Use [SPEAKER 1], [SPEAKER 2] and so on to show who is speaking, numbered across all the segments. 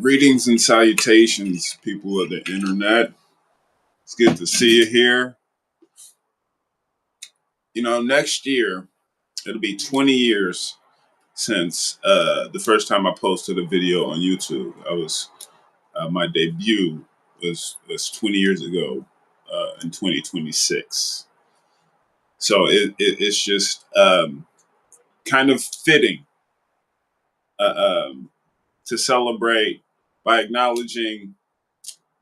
[SPEAKER 1] Greetings and salutations, people of the internet. It's good to see you here. Next year, it'll be 20 years since the first time I posted a video on YouTube. My debut was 20 years ago in 2026. So it's just kind of fitting to celebrate by acknowledging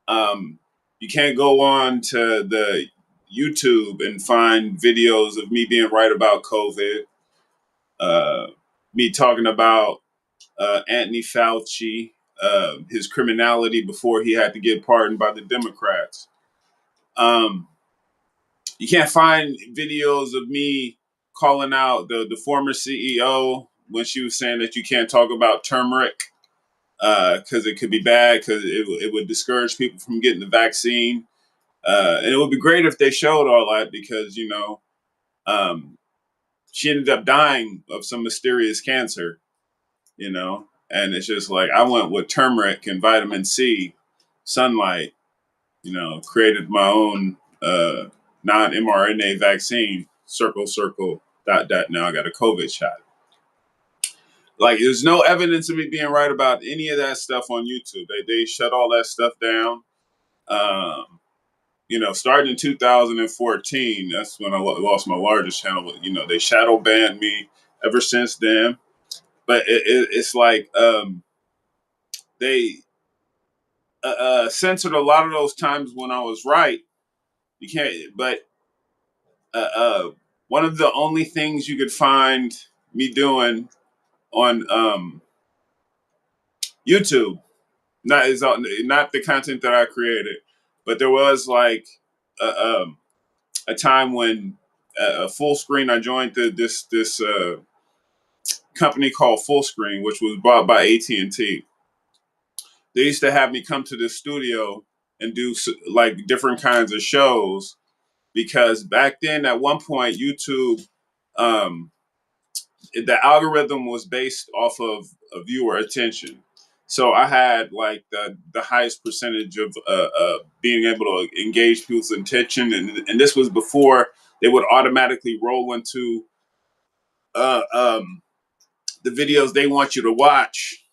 [SPEAKER 1] you can't go on to the YouTube and find videos of me being right about COVID, uh, me talking about Anthony Fauci, his criminality before he had to get pardoned by the Democrats. Um, you can't find videos of me calling out the former CEO when she was saying that you can't talk about turmeric because it could be bad because it would discourage people from getting the vaccine. And it would be great if they showed all that because, um, she ended up dying of some mysterious cancer. And it's just like I went with turmeric and vitamin C, sunlight, created my own non mRNA vaccine, circle, circle, dot, dot. Now I got a COVID shot. Like, there's no evidence of me being right about any of that stuff on YouTube. They shut all that stuff down. Um, starting in 2014, that's when I lost my largest channel. They shadow banned me ever since then. But it's like they censored a lot of those times when I was right. You can't, but uh, uh, one of the only things you could find me doing on YouTube, not the content that I created, but there was like uh, um, a time when full screen. I joined this company called Full Screen, which was bought by AT&T. They used to have me come to the studio and do like different kinds of shows because back then, at one point, YouTube, um, the algorithm was based off of viewer attention. So I had like the highest percentage of being able to engage people's attention, and this was before they would automatically roll into uh, um, the videos they want you to watch.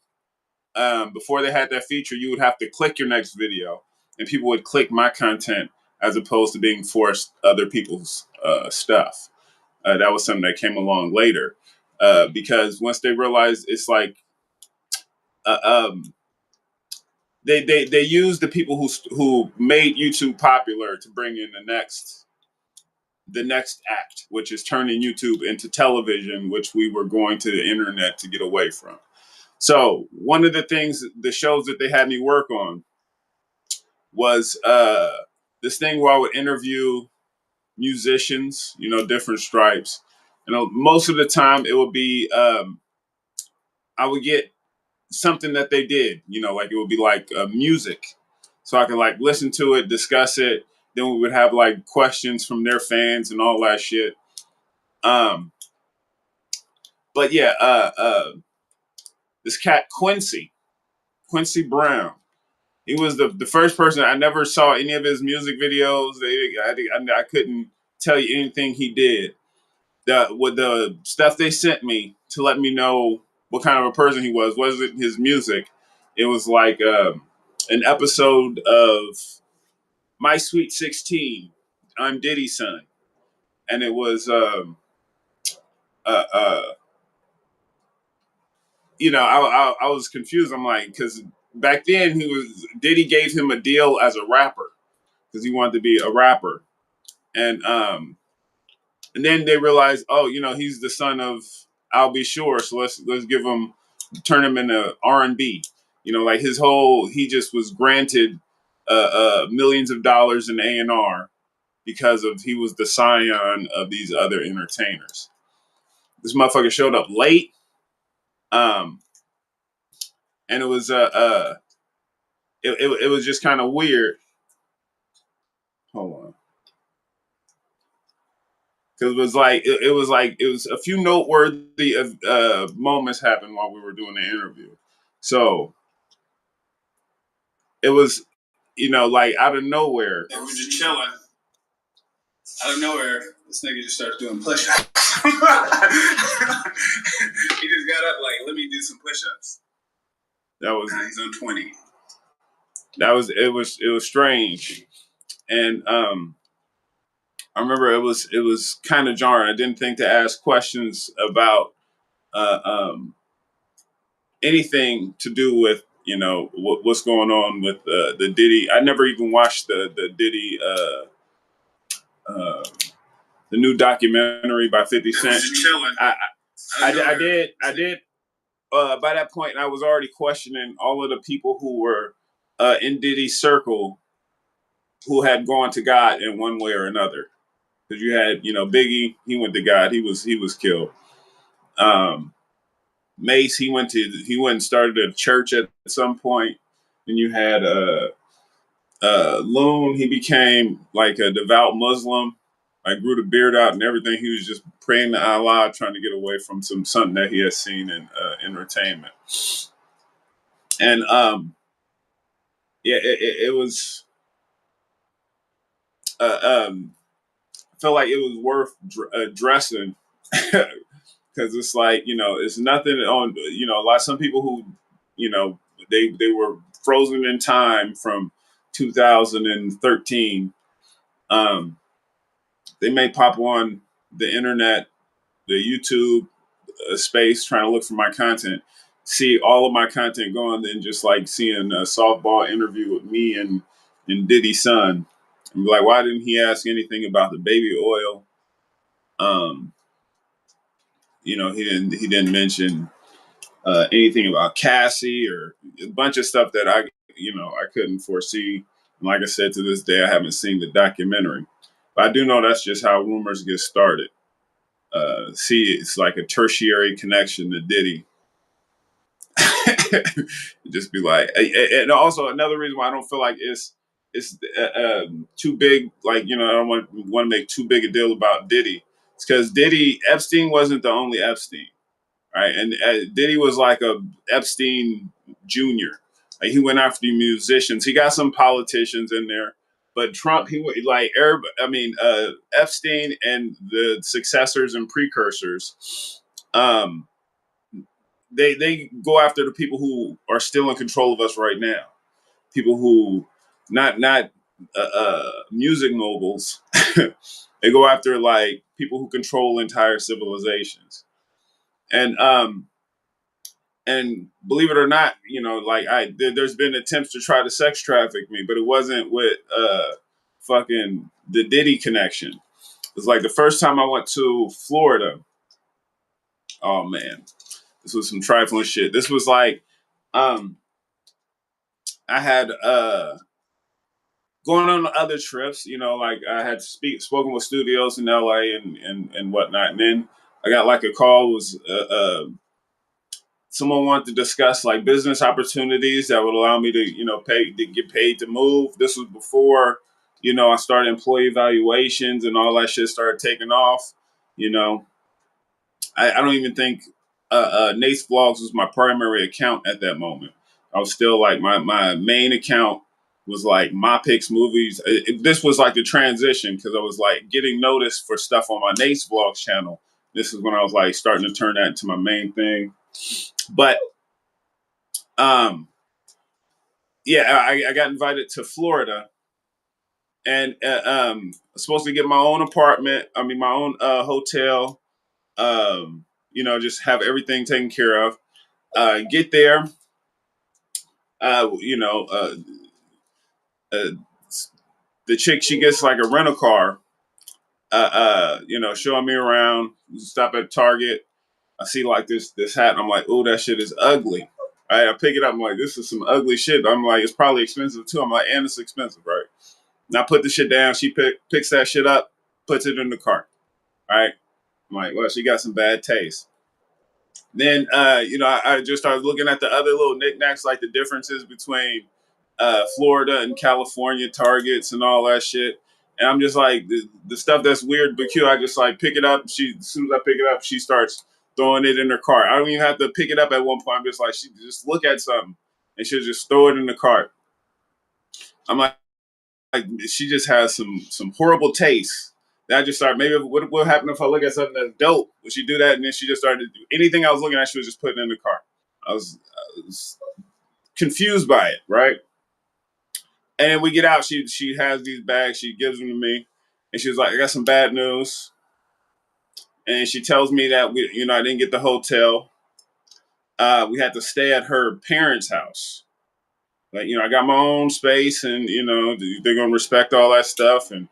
[SPEAKER 1] Before they had that feature, you would have to click your next video, and people would click my content as opposed to being forced other people's stuff. That was something that came along later because once they realized it's like uh, um, they used the people who made YouTube popular to bring in the next act, which is turning YouTube into television, which we were going to the internet to get away from. So one of the things, the shows that they had me work on was this thing where I would interview musicians, different stripes. Most of the time it would be I would get something that they did, like it would be like music, so I could like listen to it, discuss it. Then we would have like questions from their fans and all that shit. Um, but yeah, this cat Quincy Brown. He was the first person. I never saw any of his music videos. I couldn't tell you anything he did. With the stuff they sent me to let me know what kind of a person he was wasn't his music. It was like an episode of My Sweet 16. I'm Diddy's son, and it was uh, uh, I was confused. I'm like, because back then Diddy gave him a deal as a rapper because he wanted to be a rapper, and then they realized, oh, he's the son of I'll Be Sure, so let's turn him into R&B. Like he just was granted millions of dollars in A&R because of he was the scion of these other entertainers. This motherfucker showed up late, um, and it was just kind of weird. Hold on. Because it was a few noteworthy moments happened while we were doing the interview. So it was, like out of nowhere. And we're just chilling. Out of nowhere, this nigga just starts doing push-ups. He just got up like, let me do some push-ups. That was he's on 20. It was strange. And I remember it was kind of jarring. I didn't think to ask questions about anything to do with what's going on with the Diddy. I never even watched the Diddy uh, the new documentary by 50 Cent. I did. By that point, I was already questioning all of the people who were in Diddy's circle who had gone to God in one way or another. Because you had, Biggie, he went to God, he was killed. Mace, he went and started a church at some point. Then you had Loon, he became like a devout Muslim. I grew the beard out and everything. He was just praying to Allah, trying to get away from something that he had seen in entertainment. And it was. I felt like it was worth addressing because it's like it's nothing on a lot. Some people who they were frozen in time from 2013. They may pop on the internet, the YouTube space, trying to look for my content, see all of my content going, then just like seeing a softball interview with me and Diddy's son, and be like, why didn't he ask anything about the baby oil? He didn't mention anything about Cassie or a bunch of stuff that I couldn't foresee. And like I said, to this day, I haven't seen the documentary, but I do know that's just how rumors get started. It's like a tertiary connection to Diddy. Just be like, and also another reason why I don't feel like it's too big. Like I don't want to make too big a deal about Diddy. It's because Epstein wasn't the only Epstein, right? And Diddy was like a Epstein Junior. Like he went after the musicians. He got some politicians in there, but Trump, Epstein and the successors and precursors. They go after the people who are still in control of us right now. People who not music moguls. They go after like people who control entire civilizations. And believe it or not, there's been attempts to try to sex traffic me, but it wasn't with fucking the Diddy connection. It was like the first time I went to Florida. Oh man, this was some trifling shit. This was like I had going on other trips, like I had spoken with studios in LA and whatnot. And then I got like a call, was someone wanted to discuss like business opportunities that would allow me to get paid to move. This was before, I started employee evaluations and all that shit started taking off. I don't even think Nate's Vlogs was my primary account at that moment. I was still like my main account was like My Picks Movies. This was like the transition because I was like getting noticed for stuff on my Nate's Vlogs channel. This is when I was like starting to turn that into my main thing. But I got invited to Florida and supposed to get my own apartment. I mean, my own hotel. Just have everything taken care of. Get there. The chick, she gets like a rental car. Showing me around. Stop at Target. I see like this hat. And I'm like, oh, that shit is ugly. Right? I pick it up. I'm like, this is some ugly shit. I'm like, it's probably expensive too. I'm like, and it's expensive, right? And I put the shit down. She picks that shit up, puts it in the cart. Right? I'm like, well, she got some bad taste. Then, I just started looking at the other little knickknacks, like the differences between Florida and California Targets and all that shit. And I'm just like, the stuff that's weird but cute, I just like pick it up. As soon as I pick it up, she starts throwing it in her cart. I don't even have to pick it up at one point. I'm just like, she just look at something and she'll just throw it in the cart. I'm like she just has some horrible taste. Then I just started. Maybe what happened if I look at something that's dope? Would she do that? And then she just started to do anything I was looking at. She was just putting in the cart. I was confused by it, right? And then we get out. She has these bags. She gives them to me, and she was like, "I got some bad news." And she tells me that I didn't get the hotel. We had to stay at her parents' house. Like, I got my own space, and they're gonna respect all that stuff. And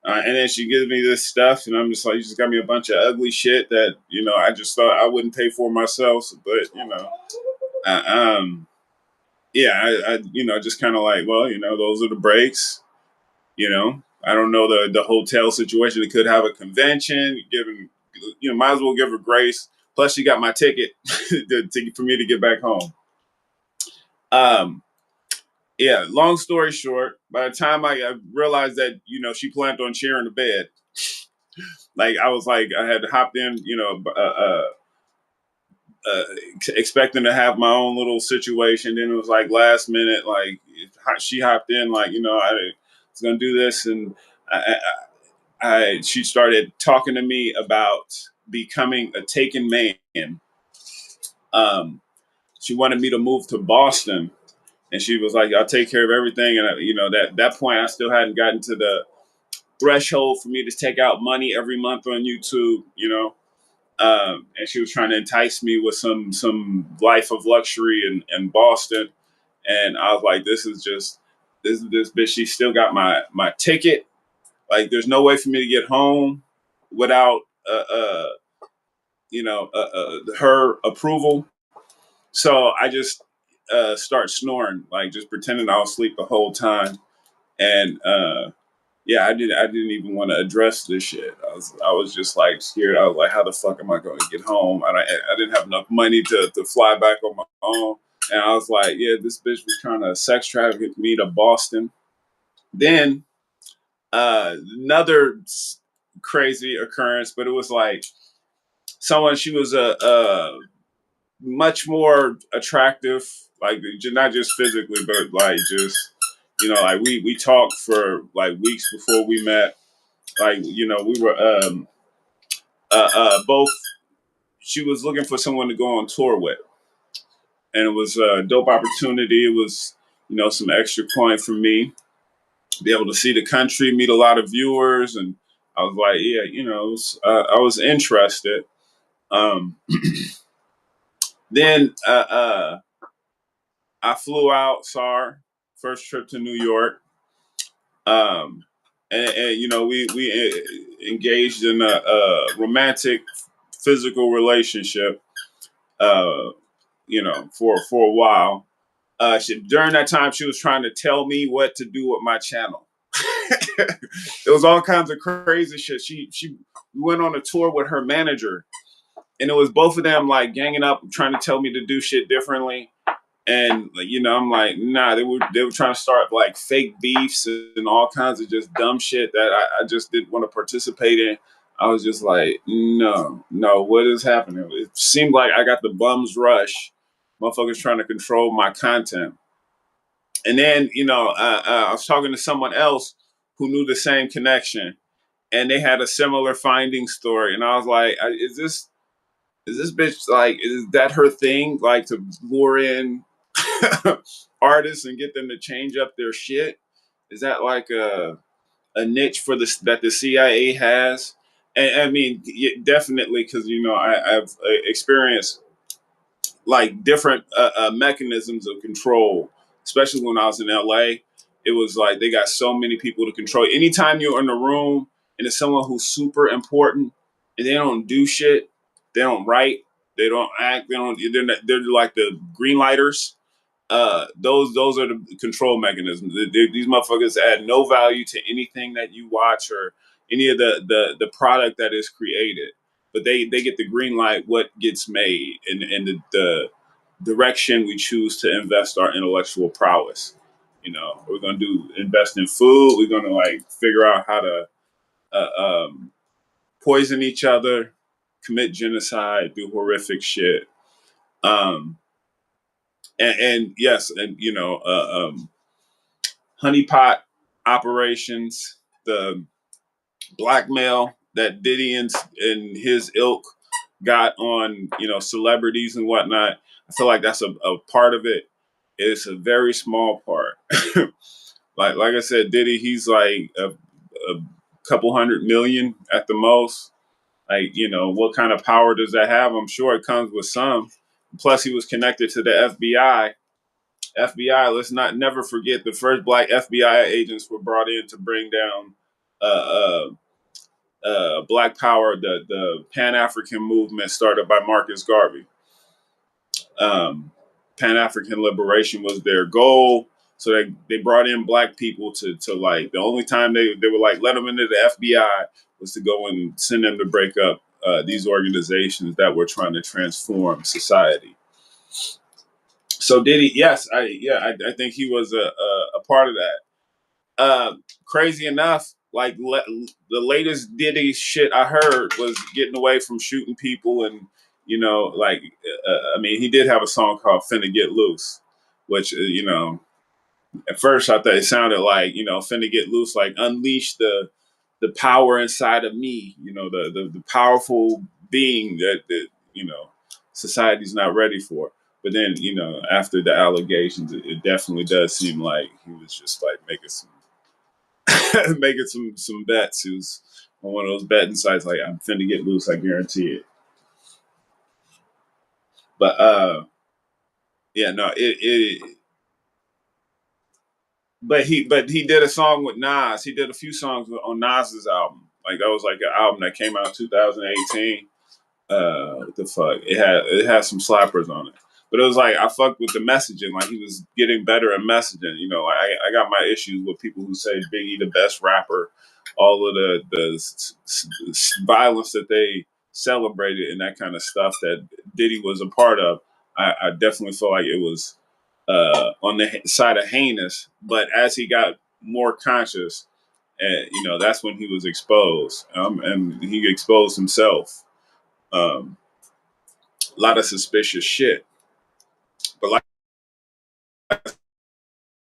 [SPEAKER 1] then she gives me this stuff, and I'm just like, you just got me a bunch of ugly shit that I just thought I wouldn't pay for myself. But um, yeah, I just kind of like, well, those are the breaks. I don't know the hotel situation. It could have a convention. Given, might as well give her grace. Plus, she got my ticket for me to get back home. Um, yeah. Long story short, by the time I realized that she planned on sharing the bed, like I was like I had hopped in, uh, expecting to have my own little situation. Then it was like last minute, like she hopped in, like I was gonna do this, and she started talking to me about becoming a taken man. Um, she wanted me to move to Boston, and she was like, "I'll take care of everything." And that point, I still hadn't gotten to the threshold for me to take out money every month on YouTube. And she was trying to entice me with some life of luxury in Boston. And I was like, this bitch. She still got my ticket. Like, there's no way for me to get home without her approval. So I just start snoring, like just pretending I was asleep the whole time. And yeah, I didn't even want to address this shit. I was just like scared. I was like, how the fuck am I going to get home? And I didn't have enough money to fly back on my own. And I was like, yeah, this bitch was trying to sex traffic me to Boston. Then another crazy occurrence, but it was like someone. She was a much more attractive, like not just physically, but like just like we talked for like weeks before we met. Like we were both. She was looking for someone to go on tour with, and it was a dope opportunity. It was some extra coin for me, be able to see the country, meet a lot of viewers, and I was like, yeah, I was interested. Um, then I flew out, SAR, first trip to New York, um, and we engaged in a romantic, physical relationship, uh, for a while. During that time, she was trying to tell me what to do with my channel. It was all kinds of crazy shit. She went on a tour with her manager, and it was both of them like ganging up, trying to tell me to do shit differently. And I'm like, nah, they were trying to start like fake beefs and all kinds of just dumb shit that I just didn't want to participate in. I was just like, no, what is happening? It seemed like I got the bums rush, motherfuckers trying to control my content. And then I was talking to someone else who knew the same connection, and they had a similar finding story. And I was like, is this bitch like, is that her thing? Like to lure in artists and get them to change up their shit? Is that like a niche for this that the CIA has? And I mean, definitely, because I've experienced like different mechanisms of control, especially when I was in LA. It was like they got so many people to control. Anytime you're in a room and it's someone who's super important and they don't do shit, they don't write, they don't act, they're like the green lighters. Those are the control mechanisms. These motherfuckers add no value to anything that you watch or any of the product that is created, but they get the green light what gets made and the direction we choose to invest our intellectual prowess. We're gonna invest in food. We're gonna like figure out how to poison each other, commit genocide, do horrific shit. Um, and yes, and honeypot operations, the blackmail that Diddy and his ilk got on, celebrities and whatnot. I feel like that's a part of it. It's a very small part. like I said, Diddy, he's like a couple 100 million at the most. Like, what kind of power does that have? I'm sure it comes with some. Plus, he was connected to the FBI. FBI, let's not never forget the first black FBI agents were brought in to bring down uh, Black Power, the Pan African movement started by Marcus Garvey. Pan African liberation was their goal. So they brought in black people to like, the only time they were like, let them into the FBI was to go and send them to break up these organizations that were trying to transform society. So Diddy, yes, I think he was a part of that. Crazy enough, like the latest Diddy shit I heard was getting away from shooting people, and I mean, he did have a song called "Finna Get Loose," which at first I thought it sounded like "Finna Get Loose," like unleash the power inside of me, the powerful being that society's not ready for. But then after the allegations, it definitely does seem like he was just like making some making some bets. Who's on one of those betting sites like, I'm finna get loose, I guarantee it. But yeah, no, it but he did a song with Nas. He did a few songs on Nas's album. Like that was like an album that came out in 2018. What the fuck? It had some slappers on it. But it was like I fucked with the messaging. Like he was getting better at messaging. I got my issues with people who say Biggie the best rapper, all of the violence that they celebrated and that kind of stuff that Diddy was a part of. I definitely feel like it was on the side of heinous. But as he got more conscious, and that's when he was exposed, and he exposed himself. Um, a lot of suspicious shit. But like I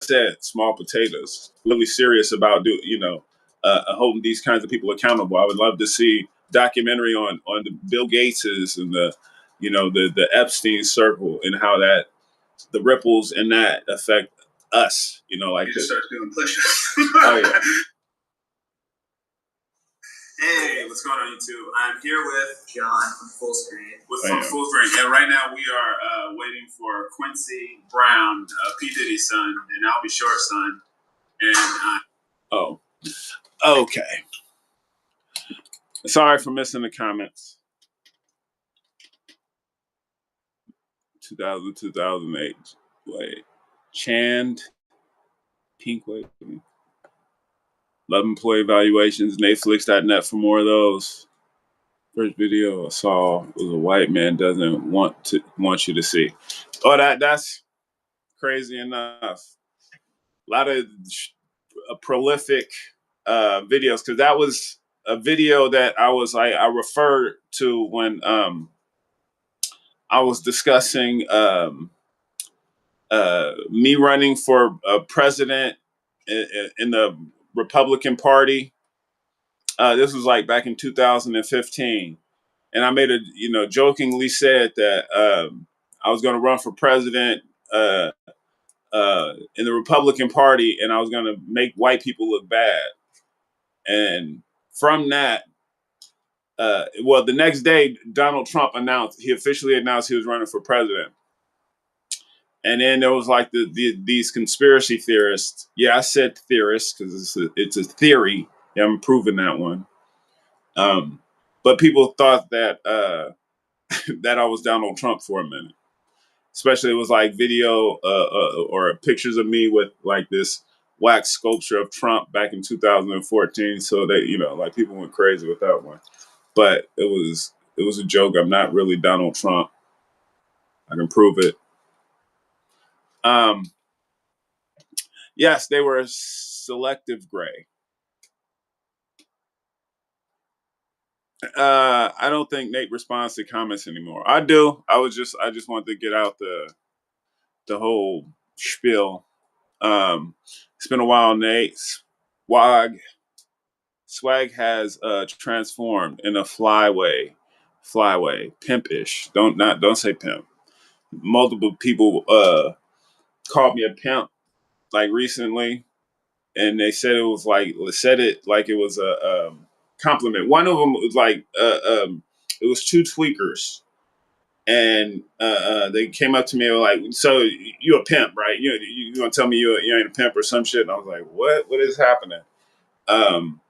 [SPEAKER 1] said, small potatoes. Really serious about holding these kinds of people accountable. I would love to see documentary on the Bill Gateses and the Epstein circle and how that the ripples in that affect us. Like you just start doing push-ups. Oh yeah. Hey, what's going on, YouTube? I'm here with John from Full Screen. From Full Screen, and right now we are waiting for Quincy Brown, P. Diddy's son, and I'll be Short's son. And oh, okay. Sorry for missing the comments. 2000, 2008. Wait, Chand, Pink Wave. Love employee evaluations. Netflix.net for more of those. First video I saw was a white man doesn't want you to see. Oh, that's crazy enough. A lot of prolific videos, because that was a video that I referred to when I was discussing me running for president in the Republican Party. This was like back in 2015. And I made jokingly said that I was going to run for president in the Republican Party, and I was going to make white people look bad. And from that, the next day, Donald Trump officially announced he was running for president. And then there was like these conspiracy theorists. Yeah, I said theorists because it's a theory. Yeah, I'm proving that one. But people thought that that I was Donald Trump for a minute. Especially it was like video or pictures of me with like this wax sculpture of Trump back in 2014. So they, like people went crazy with that one. But it was a joke. I'm not really Donald Trump. I can prove it. Yes, they were selective gray. I don't think Nate responds to comments anymore. I do. I just wanted to get out the whole spiel. It's been a while, Nate. Swag has transformed in a pimpish. Don't say pimp. Multiple people called me a pimp like recently, and they said it like it was a compliment. One of them was like it was two tweakers, and they came up to me and were like, "So you a pimp, right? You gonna tell me you ain't a pimp or some shit?" And I was like, "What? What is happening?" Um,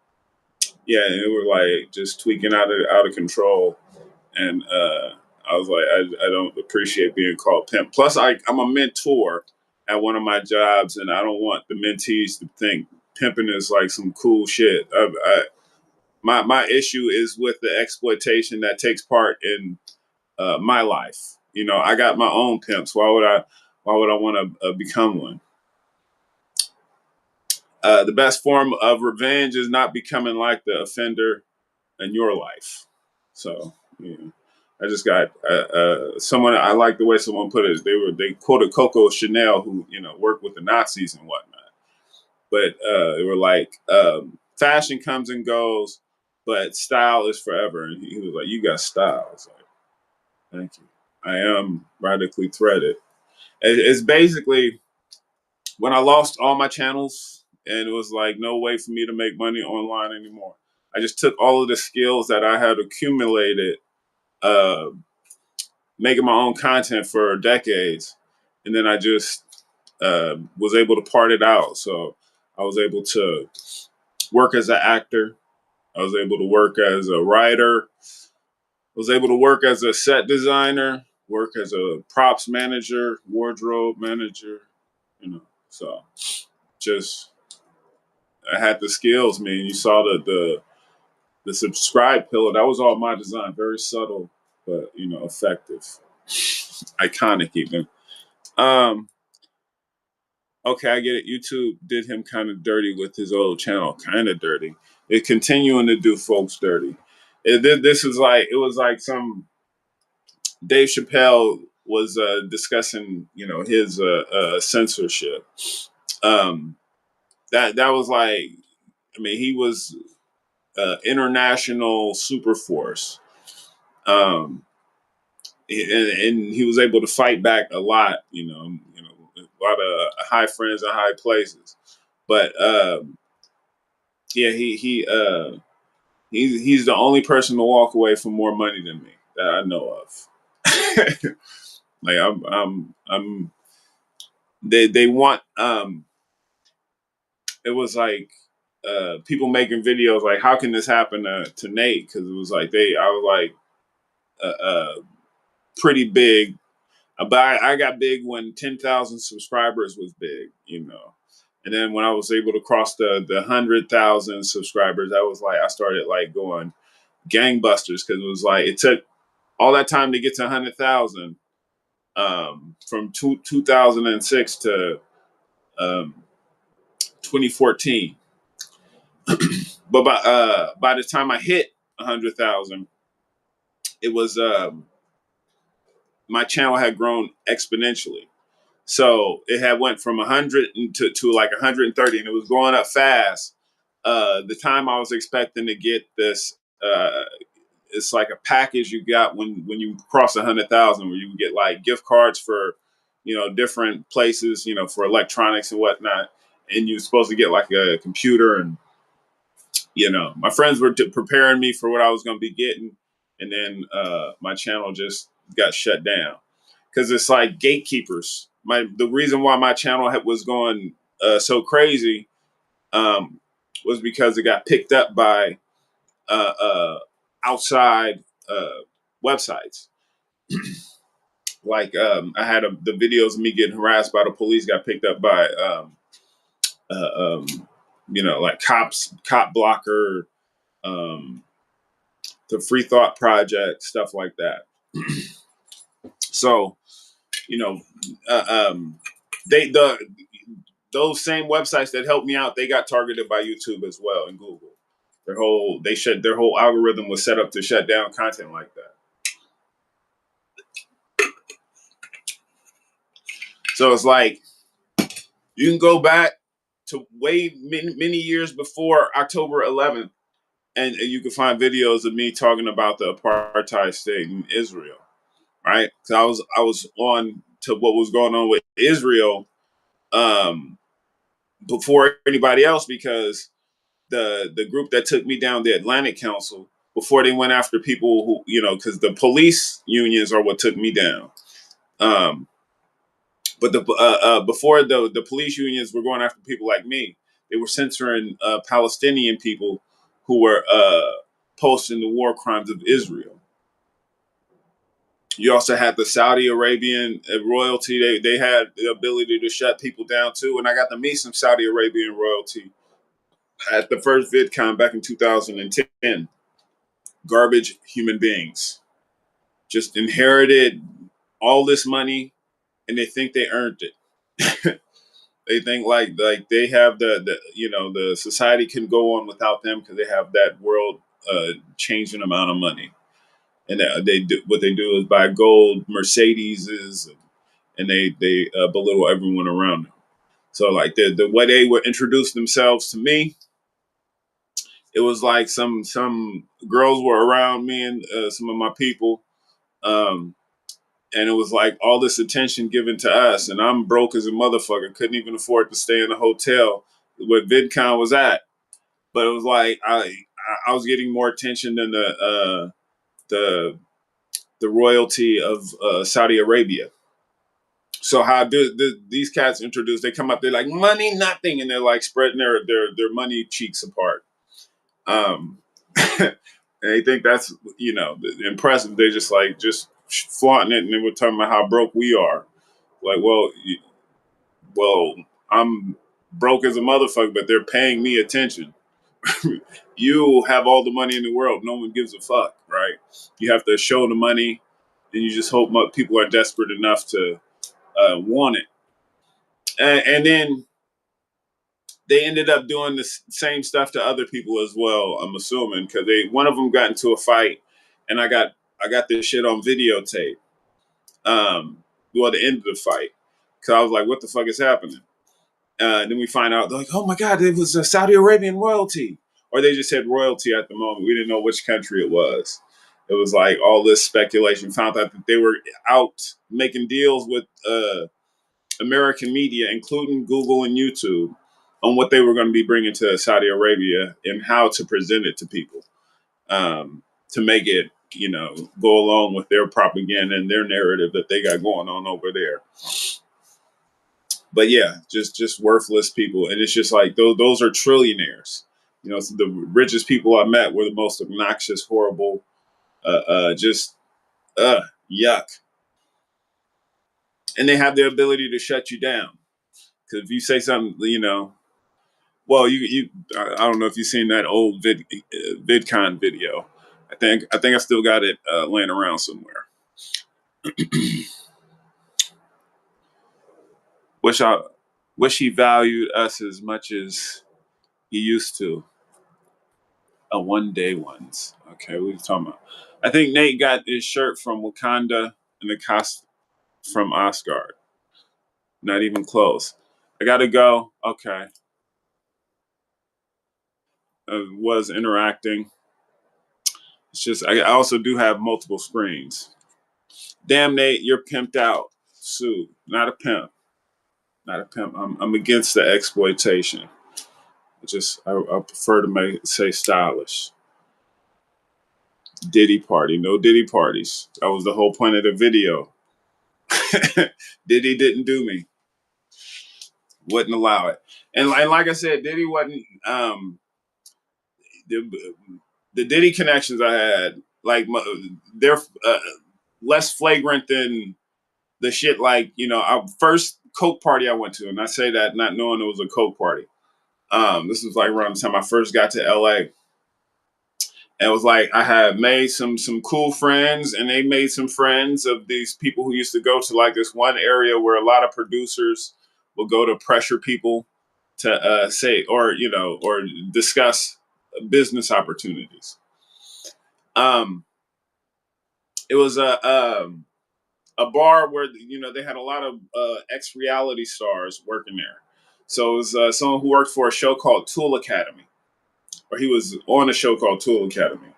[SPEAKER 1] yeah, and they were like just tweaking out of control, and I was like, I don't appreciate being called pimp. Plus, I'm a mentor at one of my jobs, and I don't want the mentees to think pimping is like some cool shit. My issue is with the exploitation that takes part in my life. You know, I got my own pimps. Why would I want to become one? The best form of revenge is not becoming like the offender in your life. So, yeah. I just got someone. I like the way someone put it. They quoted Coco Chanel, who worked with the Nazis and whatnot. But they were like, fashion comes and goes, but style is forever. And he was like, "You got style." I was like, "Thank you. I am radically threaded." It's basically when I lost all my channels, and it was like no way for me to make money online anymore. I just took all of the skills that I had accumulated. Uh, Making my own content for decades, and then I just was able to part it out. So I was able to work as an actor. I was able to work as a writer. I was able to work as a set designer, work as a props manager, wardrobe manager. So just I had the skills, man. You saw the subscribe pillar. That was all my design. Very subtle, but effective, iconic even. Um, Okay, I get it. YouTube did him kind of dirty with his old channel, kind of dirty. It's continuing to do folks dirty. This is like it was like some Dave Chappelle was discussing, his censorship. Um, that was like, I mean, he was international super force, um, and he was able to fight back a lot. A lot of high friends and high places, but. Yeah, he's the only person to walk away from more money than me that I know of. Like I'm they want it was like people making videos like how can this happen to Nate, because it was like I was like pretty big, but I got big when 10,000 subscribers was big. And then when I was able to cross the 100,000 subscribers, I was like I started like going gangbusters, because it was like it took all that time to get to 100,000, from 2006 to 2014. But by the time I hit 100,000, it was my channel had grown exponentially. So it had went from 100 to like 130, and it was going up fast. The time I was expecting to get this, it's like a package you got when you cross 100,000, where you can get like gift cards for, different places, for electronics and whatnot, and you're supposed to get like a computer, and my friends were preparing me for what I was going to be getting, and then my channel just got shut down because it's like gatekeepers. The reason why my channel was going so crazy was because it got picked up by uh, uh, outside websites. Like I had the videos of me getting harassed by the police got picked up by uh, um, like cop blocker, um, the Free Thought Project, stuff like that. So you know, they those same websites that helped me out, they got targeted by YouTube as well and Google. Their whole algorithm was set up to shut down content like that. So it's like You can go back to way many years before October 11th, and you can find videos of me talking about the apartheid state in Israel, right? Because I was on to what was going on with Israel um, before anybody else, because the group that took me down, the Atlantic Council, before they went after people who, because the police unions are what took me down. Um, but before the police unions were going after people like me, they were censoring Palestinian people who were posting the war crimes of Israel. You also had the Saudi Arabian royalty. They had the ability to shut people down too. And I got to meet some Saudi Arabian royalty at the first VidCon back in 2010. Garbage human beings just inherited all this money, and they think they earned it. They think like they have the society can go on without them because they have that world changing amount of money, and they do what they do is buy gold Mercedeses, and they belittle everyone around them. So like the way they would introduce themselves to me, it was like some girls were around me and some of my people, um, and it was like all this attention given to us, and I'm broke as a motherfucker, couldn't even afford to stay in a hotel where VidCon was at. But it was like I was getting more attention than the the royalty of Saudi Arabia. So how do these cats introduce? They come up, they're like money, nothing, and they're like spreading their money cheeks apart. Um, and they think that's impressive. They just flaunting it, and then we're talking about how broke we are. Like, well, I'm broke as a motherfucker, but they're paying me attention. You have all the money in the world. No one gives a fuck, right? You have to show the money, and you just hope people are desperate enough to want it. And then they ended up doing the same stuff to other people as well. I'm assuming because one of them got into a fight, and I got this shit on videotape. Well, the end of the fight, because I was like, "What the fuck is happening?" Then we find out, they're like, "Oh my god, it was a Saudi Arabian royalty," or they just said royalty at the moment. We didn't know which country it was. It was like all this speculation. Found out that they were out making deals with American media, including Google and YouTube, on what they were going to be bringing to Saudi Arabia and how to present it to people, to make it, go along with their propaganda and their narrative that they got going on over there. But yeah, just worthless people, and it's just like those are trillionaires. So the richest people I met were the most obnoxious, horrible, just yuck, and they have the ability to shut you down. Because if you say something, well, I don't know if you've seen that old VidCon video. I think I still got it laying around somewhere. Wish wish he valued us as much as he used to. A one day ones. Okay, what are you talking about? I think Nate got his shirt from Wakanda and the cost from Asgard. Not even close. I gotta go. Okay. Was interacting. It's just I also do have multiple screens. Damn, Nate, you're pimped out. Sue, not a pimp. Not a pimp. I'm against the exploitation. I prefer to say stylish. Diddy party, no Diddy parties. That was the whole point of the video. Diddy didn't do me. Wouldn't allow it. And like I said, Diddy wasn't the, the Diddy connections I had. Like they're less flagrant than the shit. Like our first Coke party I went to, and I say that not knowing it was a Coke party. This was like around the time I first got to LA. And it was like I had made some cool friends, and they made some friends of these people who used to go to like this one area where a lot of producers will go to pressure people to say or discuss business opportunities. Um, it was a bar where they had a lot of ex reality stars working there. So it was someone who worked for a show called Tool Academy, or he was on a show called Tool Academy,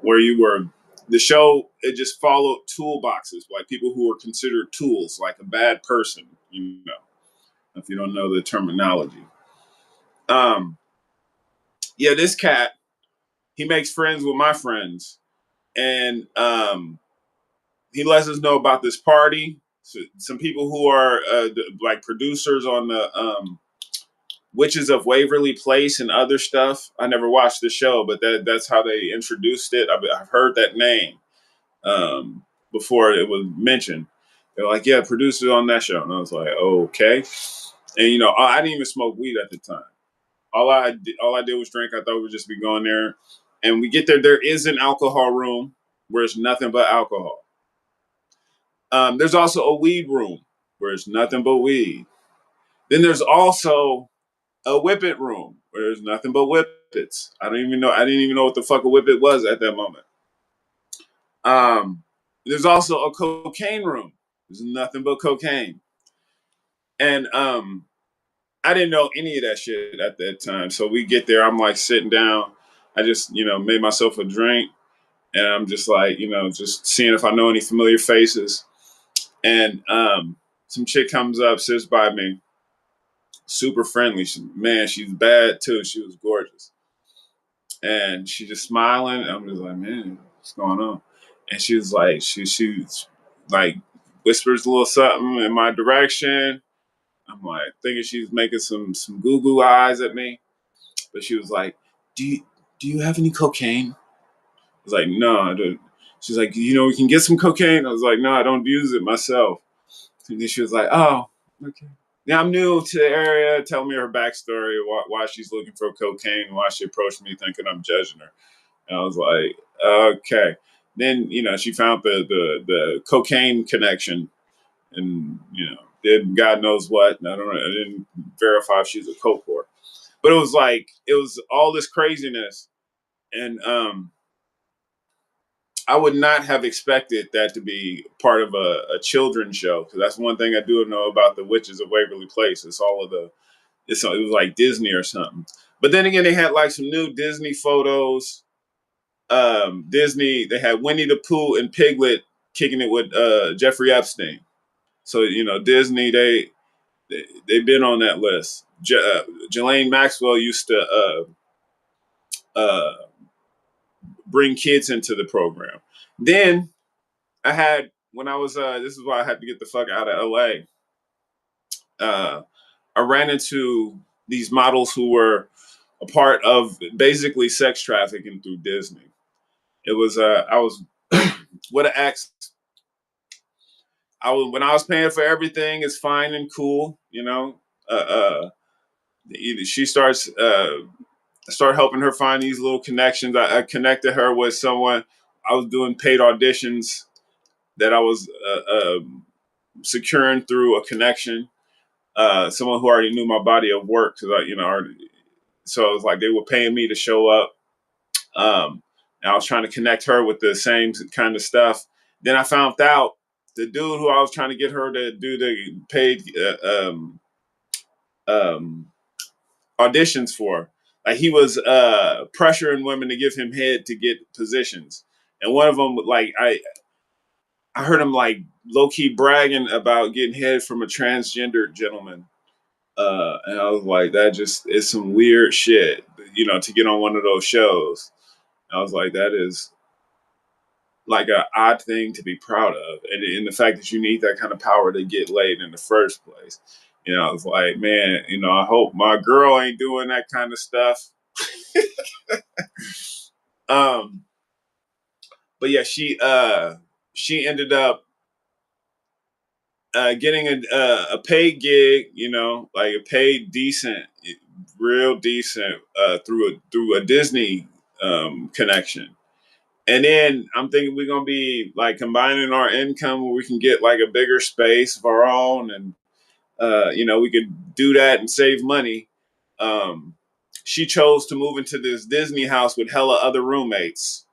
[SPEAKER 1] where you were the show. It just followed toolboxes, like people who were considered tools, like a bad person. If you don't know the terminology. Um, yeah, this cat, he makes friends with my friends, and he lets us know about this party. So, some people who are like producers on the Witches of Waverly Place and other stuff. I never watched the show, but that's how they introduced it. I've heard that name before it was mentioned. They're like, yeah, producers on that show. And I was like, okay. And, I didn't even smoke weed at the time. All I did was drink. I thought we'd just be going there. And we get there. There is an alcohol room where it's nothing but alcohol. There's also a weed room where it's nothing but weed. Then there's also a whippet room where there's nothing but whippets. I didn't even know what the fuck a whippet was at that moment. There's also a cocaine room. There's nothing but cocaine. And I didn't know any of that shit at that time. So we get there, I'm like sitting down. I just, made myself a drink, and I'm just like, just seeing if I know any familiar faces. And some chick comes up, sits by me, super friendly. She's bad too. She was gorgeous. And she just smiling. I'm just like, man, what's going on? And she was like, she's like whispers a little something in my direction. I'm like thinking she's making some goo goo eyes at me. But she was like, do you have any cocaine? I was like, no, I don't. She's like, we can get some cocaine. I was like, no, I don't use it myself. And then she was like, oh, okay. Yeah, I'm new to the area. Tell me her backstory, why she's looking for cocaine, why she approached me thinking I'm judging her. And I was like, okay. Then, she found the cocaine connection, and, did God knows what. And I didn't verify if she's a coke whore. But it was all this craziness. And I would not have expected that to be part of a children's show, because that's one thing I do know about the Witches of Waverly Place. It was like Disney or something. But then again, they had like some new Disney photos. Disney, they had Winnie the Pooh and Piglet kicking it with Jeffrey Epstein. So Disney, they've been on that list. Ghislaine Maxwell used to uh, bring kids into the program. Then I had when I was this is why I had to get the fuck out of LA. I ran into these models who were a part of basically sex trafficking through Disney. It was I was with an ex. When I was paying for everything, it's fine and cool, Uh, uh, she starts start helping her find these little connections. I connected her with someone. I was doing paid auditions that I was securing through a connection. Someone who already knew my body of work, because so it was like they were paying me to show up. And I was trying to connect her with the same kind of stuff. Then I found out the dude who I was trying to get her to do the paid um, auditions for, like he was pressuring women to give him head to get positions. And one of them, like I heard him like low key bragging about getting head from a transgender gentleman. And I was like, that just is some weird shit, to get on one of those shows. I was like, that is like an odd thing to be proud of. And the fact that you need that kind of power to get laid in the first place. I was like, man, I hope my girl ain't doing that kind of stuff. um, but yeah, she ended up getting a paid gig, like a paid decent, real decent through a Disney connection. And then I'm thinking we're gonna be like combining our income where we can get like a bigger space of our own, and we could do that and save money. Um, she chose to move into this Disney house with hella other roommates,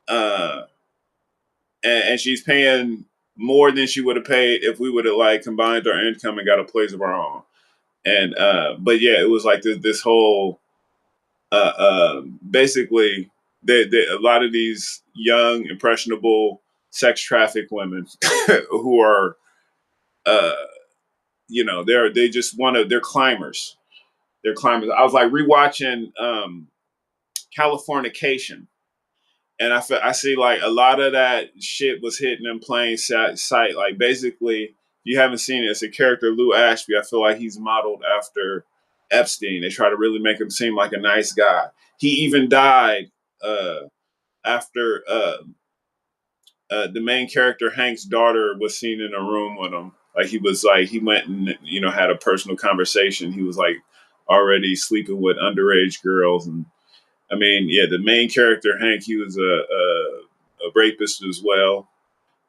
[SPEAKER 1] uh, and she's paying more than she would have paid if we would have like combined our income and got a place of our own. And but yeah, it was like this whole basically a lot of these young impressionable sex trafficked women who are uh, they just want to, they're climbers. They're climbers. I was like rewatching Californication, and I see like a lot of that shit was hitting in plain sight. Like basically, if you haven't seen it, it's a character Lou Ashby. I feel like he's modeled after Epstein. They try to really make him seem like a nice guy. He even died uh, after the main character Hank's daughter was seen in a room with him. Like he was like he went and had a personal conversation. He was like already sleeping with underage girls, and I mean, yeah, the main character Hank, he was a rapist as well.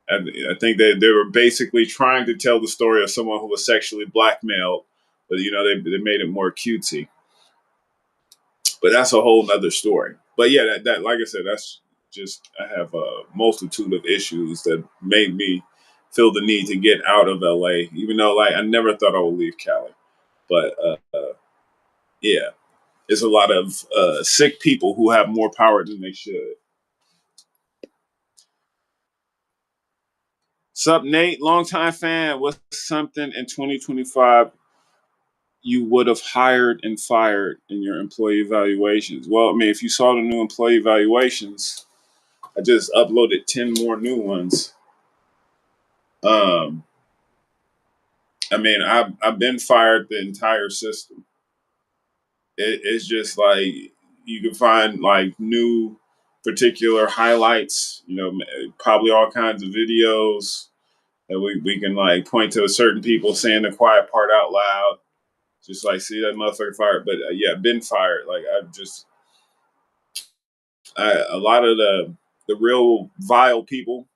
[SPEAKER 1] And I think they were basically trying to tell the story of someone who was sexually blackmailed, but they made it more cutesy. But that's a whole nother story. But yeah, that like I said, that's just I have a multitude of issues that made me feel the need to get out of LA, even though like I never thought I would leave Cali. But yeah, it's a lot of sick people who have more power than they should. Sup, Nate? Longtime fan. What's something in 2025 you would have hired and fired in your employee evaluations? Well, I mean, if you saw the new employee evaluations, I just uploaded 10 more new ones. Um, I mean, I've been fired the entire system. It's just like you can find like new particular highlights, probably all kinds of videos that we can like point to certain people saying the quiet part out loud. Just like see that motherfucker fired, but yeah, been fired. Like a lot of the real vile people.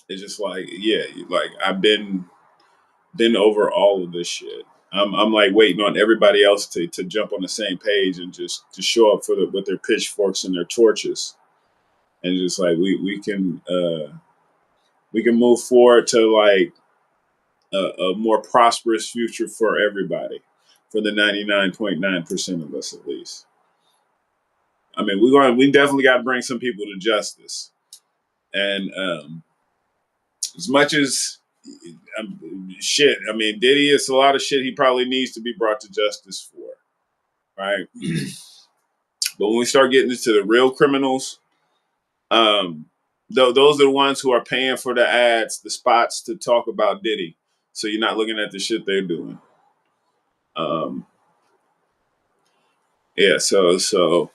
[SPEAKER 1] It's just like yeah, like I've been over all of this shit. I'm like waiting on everybody else to jump on the same page and just to show up for with their pitchforks and their torches, and just like we can move forward to like a more prosperous future for everybody, for the 99.9% of us at least. I mean, we definitely got to bring some people to justice, and as much as shit, I mean, Diddy is a lot of shit he probably needs to be brought to justice for, right? But when we start getting into the real criminals, um, those are the ones who are paying for the ads, the spots to talk about Diddy. So you're not looking at the shit they're doing. Um, yeah, so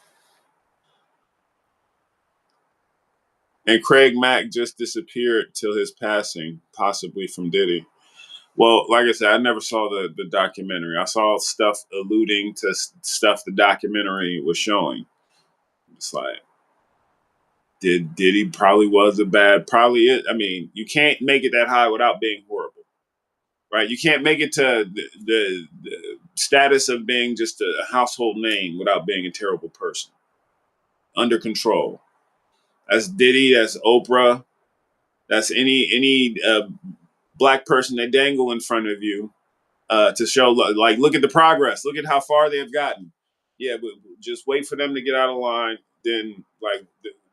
[SPEAKER 1] and Craig Mack just disappeared till his passing, possibly from Diddy. Well, like I said, I never saw the documentary. I saw stuff alluding to stuff the documentary was showing. It's like, Diddy probably was a bad, probably is. I mean, you can't make it that high without being horrible, right? You can't make it to the status of being just a household name without being a terrible person. Under control. That's Diddy. That's Oprah. That's any black person they dangle in front of you to show like look at the progress, look at how far they've gotten. Yeah, but just wait for them to get out of line, then like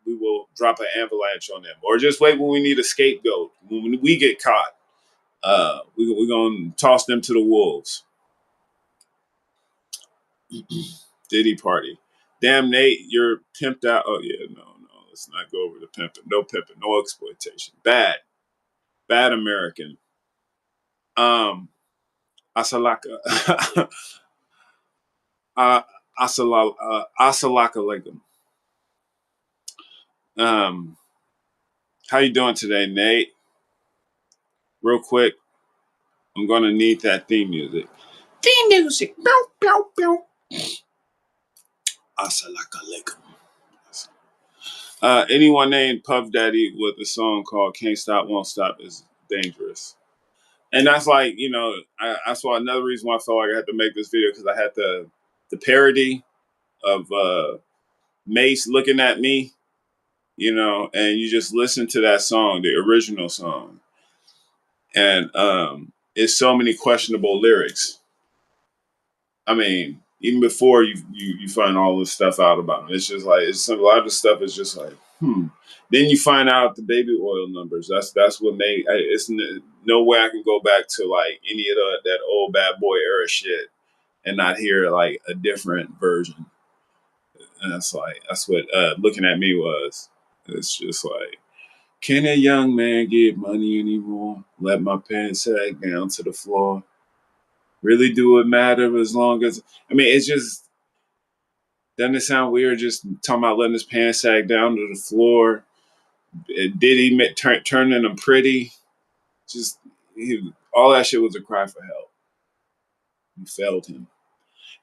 [SPEAKER 1] we will drop an avalanche on them, or just wait when we need a scapegoat. When we get caught, we're gonna toss them to the wolves. Diddy party. Damn, Nate, you're pimped out. Oh yeah, no, let's not go over the pimping. No pimping, no exploitation. Bad American. Asalaka. uh, Asalaka Legum. Um, how you doing today, Nate? Real quick, I'm gonna need that theme music. Theme music. Bow, bow, bow. Asalaka Legum. Anyone named Puff Daddy with a song called "Can't Stop, Won't Stop" is dangerous. And that's like, that's why another reason why I felt like I had to make this video because I had the parody of Mace looking at me, and you just listen to that song, the original song, and it's so many questionable lyrics. I mean, even before you find all this stuff out about him, it's just like it's a lot of the stuff is just like, hmm. Then you find out the baby oil numbers. That's what made it's no way I can go back to like any of that old bad boy era shit and not hear like a different version. And that's like that's what looking at me was. It's just like, can a young man get money anymore? Let my pants sag down to the floor. Really do it matter as long as I mean it's just doesn't it sound weird just talking about letting his pants sag down to the floor? Diddy turning them pretty? Just all that shit was a cry for help. You failed him,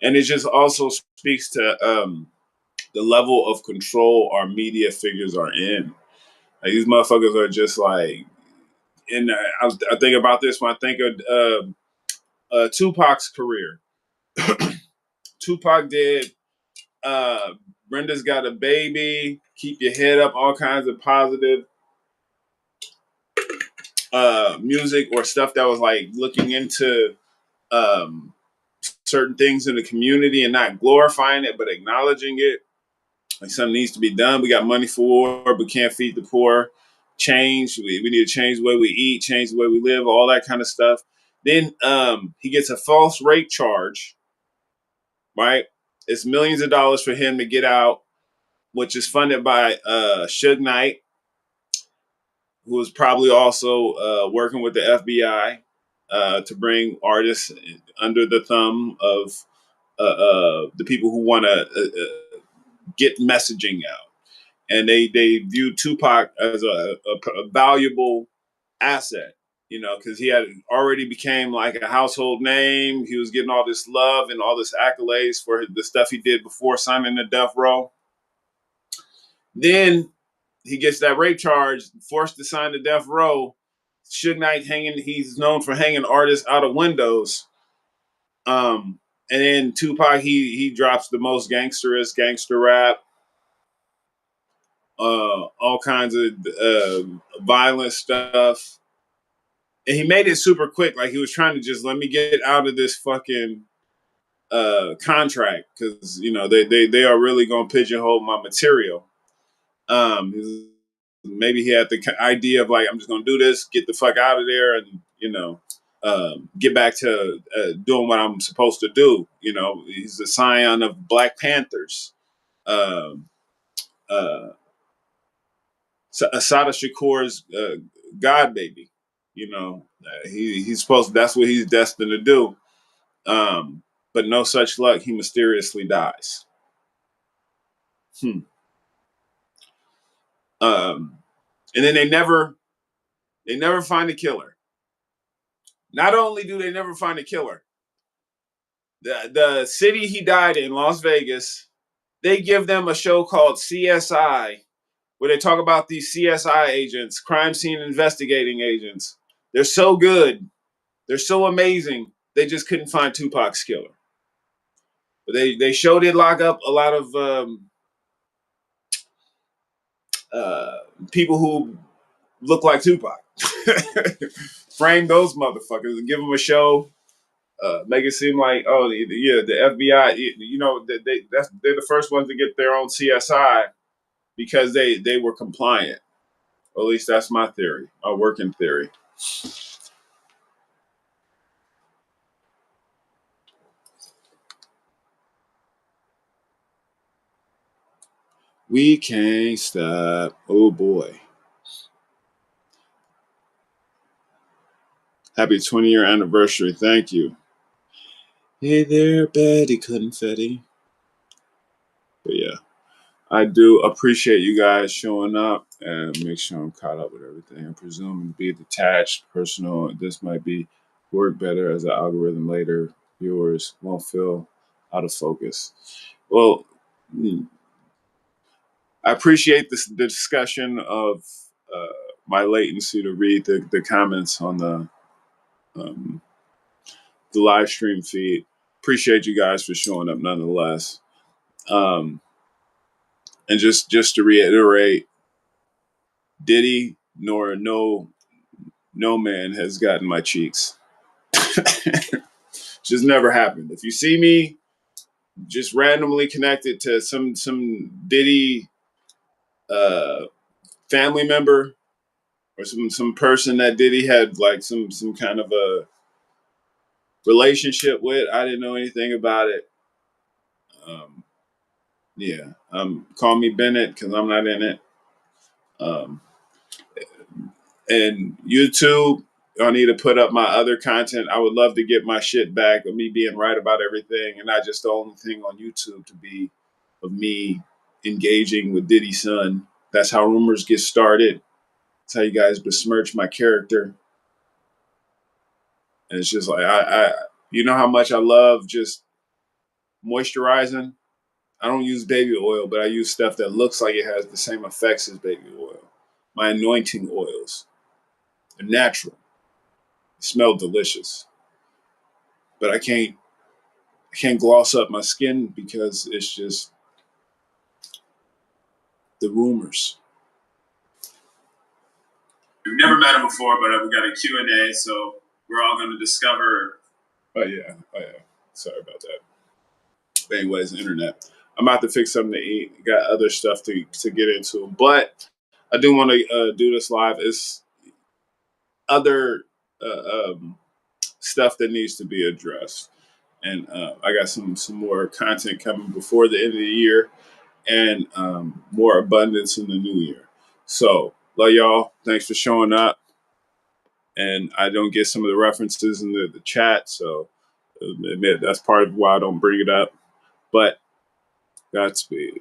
[SPEAKER 1] and it just also speaks to the level of control our media figures are in. Like these motherfuckers are just like, and I think about this when I think of Tupac's career. Tupac did Brenda's Got a Baby, Keep Your Head Up, all kinds of positive music or stuff that was like looking into um, certain things in the community and not glorifying it, but acknowledging it. Like something needs to be done. We got money for war, but can't feed the poor. Change. We need to change the way we eat, change the way we live, all that kind of stuff. Then he gets a false rape charge, right? It's millions of dollars for him to get out, which is funded by Suge Knight, who was probably also working with the FBI to bring artists under the thumb of the people who want to get messaging out. And they viewed Tupac as a valuable asset, you know, because he had already became like a household name. He was getting all this love and all this accolades for the stuff he did before signing the death row. Then he gets that rape charge, forced to sign the death row. Suge Knight hanging, he's known for hanging artists out of windows. And then Tupac, he drops the most gangster rap, all kinds of violent stuff. And he made it super quick. Like he was trying to just let me get out of this fucking contract because you know they are really gonna pigeonhole my material. Maybe he had the idea of like I'm just gonna do this, get the fuck out of there, and you know get back to doing what I'm supposed to do. You know, he's the scion of Black Panthers. Um, uh, Asada Shakur's God baby. You know, he's supposed to, that's what he's destined to do. But no such luck. He mysteriously dies. Hmm. Um, and then they never find a killer. Not only do they never find a killer, the city he died in, Las Vegas, they give them a show called CSI where they talk about these CSI agents, crime scene investigating agents. They're so good. They're so amazing. They just couldn't find Tupac's killer. But they showed it lock up a lot of uh, people who look like Tupac. Frame those motherfuckers and give them a show. Make it seem like, oh, yeah, the FBI. You know, they're the first ones to get their own CSI because they were compliant. Or at least that's my theory, a working theory. We can't stop. Oh boy. Happy 20-year anniversary. Thank you. Hey there, Betty Confetti. But yeah, I do appreciate you guys showing up and make sure I'm caught up with everything. I'm presuming to be detached, personal. This might be work better as an algorithm later. Viewers won't feel out of focus. Well, I appreciate the discussion of uh, my latency to read the comments on um, the live stream feed. Appreciate you guys for showing up nonetheless. Um, and just to reiterate, Diddy nor no man has gotten my cheeks. Just never happened. If you see me just randomly connected to some Diddy uh, family member or some person that Diddy had like some kind of a relationship with, I didn't know anything about it. Um, yeah, call me Bennett because I'm not in it. Um, and YouTube, I need to put up my other content. I would love to get my shit back of me being right about everything and not just the only thing on YouTube to be of me engaging with Diddy's son. That's how rumors get started. That's how you guys besmirch my character. And it's just like you know how much I love just moisturizing. I don't use baby oil, but I use stuff that looks like it has the same effects as baby oil. My anointing oils. They're natural. They smell delicious. But I can't gloss up my skin because it's just the rumors. We've never met him before, but we got a Q&A, so we're all going to discover. Oh yeah. Sorry about that. But anyways, internet. I'm about to fix something to eat. Got other stuff to get into, but I do want to do this live. It's other stuff that needs to be addressed, and I got some more content coming before the end of the year, and more abundance in the new year. So love y'all. Thanks for showing up. And I don't get some of the references in the chat, so that's part of why I don't bring it up. But Godspeed.